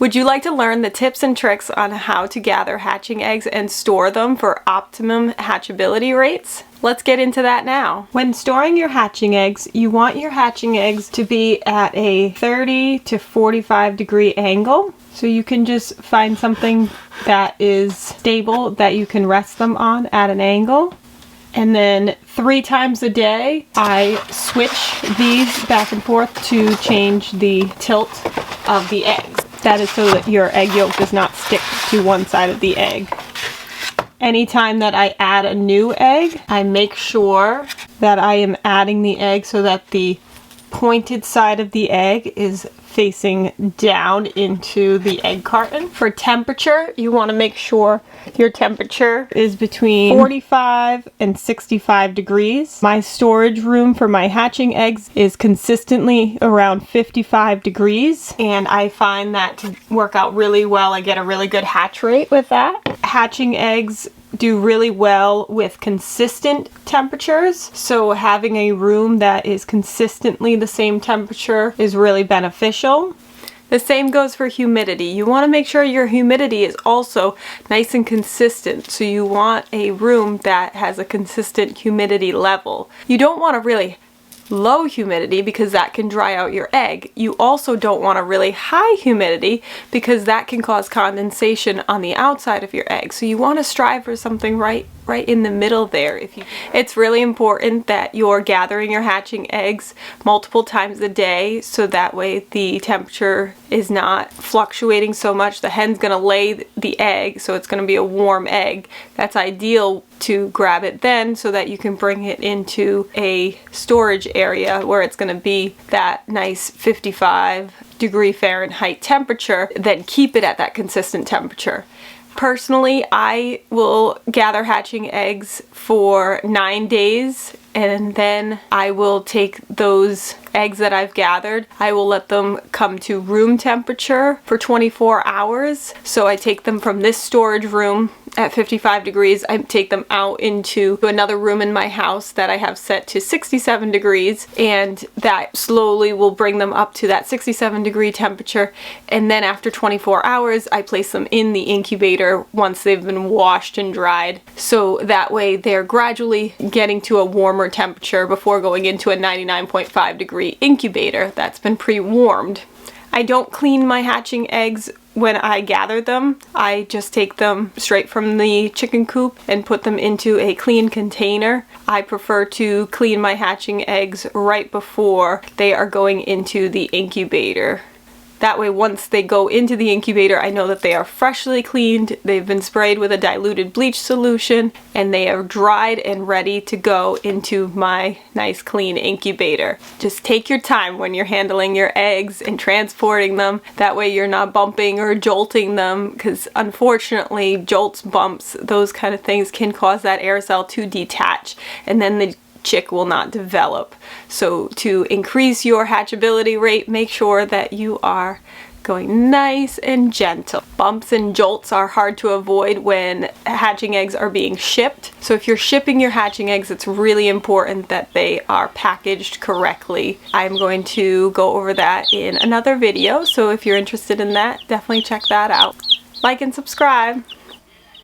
Would you like to learn the tips and tricks on how to gather hatching eggs and store them for optimum hatchability rates? Let's get into that now. When storing your hatching eggs, you want your hatching eggs to be at a 30 to 45 degree angle. So you can just find something that is stable that you can rest them on at an angle. And then 3 times a day, I switch these back and forth to change the tilt of the eggs. That is so that your egg yolk does not stick to one side of the egg. Anytime that I add a new egg, I make sure that I am adding the egg so that the pointed side of the egg is facing down into the egg carton. For temperature, you want to make sure your temperature is between 45 and 65 degrees. My storage room for my hatching eggs is consistently around 55 degrees, and I find that to work out really well. I get a really good hatch rate with that. Hatching eggs do really well with consistent temperatures, so having a room that is consistently the same temperature is really beneficial. The same goes for humidity. You want to make sure your humidity is also nice and consistent, so you want a room that has a consistent humidity level. You don't want a really low humidity because that can dry out your egg. You also don't want a really high humidity because that can cause condensation on the outside of your egg. So you want to strive for something right in the middle there. It's really important that you're gathering your hatching eggs multiple times a day, so that way the temperature is not fluctuating so much. The hen's gonna lay the egg, so it's gonna be a warm egg. That's ideal to grab it then so that you can bring it into a storage area where it's gonna be that nice 55 degree Fahrenheit temperature, then keep it at that consistent temperature. Personally, I will gather hatching eggs for 9 days, and then I will take those eggs that I've gathered, I will let them come to room temperature for 24 hours. So I take them from this storage room at 55 degrees, I take them out into another room in my house that I have set to 67 degrees, and that slowly will bring them up to that 67 degree temperature. And then after 24 hours, I place them in the incubator once they've been washed and dried. So that way they're gradually getting to a warmer temperature before going into a 99.5 degree incubator that's been pre-warmed. I don't clean my hatching eggs when I gather them. I just take them straight from the chicken coop and put them into a clean container. I prefer to clean my hatching eggs right before they are going into the incubator. That way, once they go into the incubator, I know that they are freshly cleaned, they've been sprayed with a diluted bleach solution, and they are dried and ready to go into my nice clean incubator. Just take your time when you're handling your eggs and transporting them. That way you're not bumping or jolting them, because unfortunately, jolts, bumps, those kind of things can cause that air cell to detach, and then the chick will not develop. So to increase your hatchability rate, make sure that you are going nice and gentle. Bumps and jolts are hard to avoid when hatching eggs are being shipped. So if you're shipping your hatching eggs, it's really important that they are packaged correctly. I'm going to go over that in another video, so if you're interested in that, definitely check that out. Like and subscribe.